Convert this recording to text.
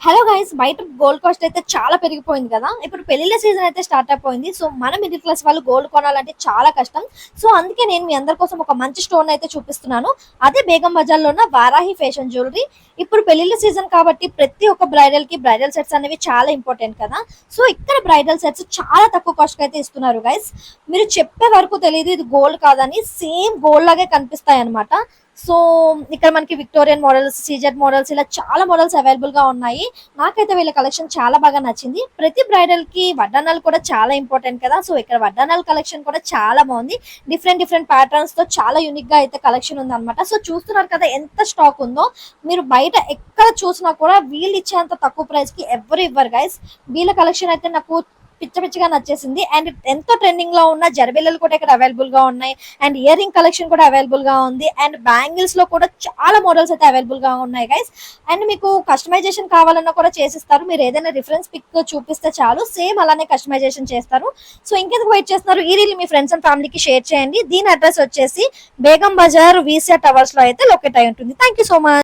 Hello guys, బయట gold cost అయితే చాలా పెరిగిపోయింది కదా. ఇప్పుడు పెళ్లిళ్ళ సీజన్ అయితే స్టార్ట్ అయిపోయింది. సో మన మిడిల్ క్లాస్ వాళ్ళు గోల్డ్ కొనాలంటే చాలా కష్టం. సో అందుకే నేను మీ అందరి కోసం ఒక మంచి స్టోన్ అయితే చూపిస్తున్నాను. అదే బేగం బజార్ లో ఉన్న వారాహి ఫ్యాషన్ జ్యువెలరీ. ఇప్పుడు పెళ్లిళ్ళ సీజన్ కాబట్టి ప్రతి ఒక్క బ్రైడల్ కి బ్రైడల్ సెట్స్ అనేవి చాలా ఇంపార్టెంట్ కదా. సో ఇక్కడ బ్రైడల్ సెట్స్ చాలా తక్కువ కాస్ట్ అయితే ఇస్తున్నారు గైస్. మీరు చెప్పే వరకు తెలియదు ఇది గోల్డ్ కాదని, సేమ్ గోల్డ్ లాగే కనిపిస్తాయి అనమాట. సో ఇక్కడ మనకి విక్టోరియన్ మోడల్స్, సీజెడ్ మోడల్స్, ఇలా చాలా మోడల్స్ అవైలబుల్ గా ఉన్నాయి. నాకైతే వీళ్ళ కలెక్షన్ చాలా బాగా నచ్చింది. ప్రతి బ్రైడల్ కి వడ్డానాలు కూడా చాలా ఇంపార్టెంట్ కదా. సో ఇక్కడ వడ్డానాల కలెక్షన్ కూడా చాలా బాగుంది. డిఫరెంట్ డిఫరెంట్ ప్యాటర్న్స్ తో చాలా యూనిక్ గా అయితే కలెక్షన్ ఉంది అనమాట. సో చూస్తున్నారు కదా ఎంత స్టాక్ ఉందో. మీరు బయట ఎక్కడ చూసినా కూడా వీళ్ళు ఇచ్చేంత తక్కువ ప్రైస్ కి ఎవరు ఇవ్వరు గైస్. వీళ్ళ కలెక్షన్ అయితే నాకు పిచ్చ పిచ్చగా నచ్చేసింది. అండ్ ఎంతో ట్రెండింగ్ లో ఉన్న జర్బిల్లలు కూడా ఇక్కడ అవైలబుల్ గా ఉన్నాయి. అండ్ ఇయర్ రింగ్ కలెక్షన్ కూడా అవైలబుల్ గా ఉంది. అండ్ బ్యాంగిల్స్ లో కూడా చాలా మోడల్స్ అయితే అవైలబుల్ గా ఉన్నాయి గైస్. అండ్ మీకు కస్టమైజేషన్ కావాలన్నా కూడా చేసిస్తారు. మీరు ఏదైనా రిఫరెన్స్ పిక్ చూపిస్తే చాలు, సేమ్ అలానే కస్టమైజేషన్ చేస్తారు. సో ఇంకెందుకు వెయిట్ చేస్తున్నారు, ఈ రీల్ మీ ఫ్రెండ్స్ అండ్ ఫ్యామిలీకి షేర్ చేయండి. దీని అడ్రస్ వచ్చేసి బేగం బజార్ వీసా టవర్స్ లో అయితే లొకేట్ అయి ఉంటుంది. Thank you so much.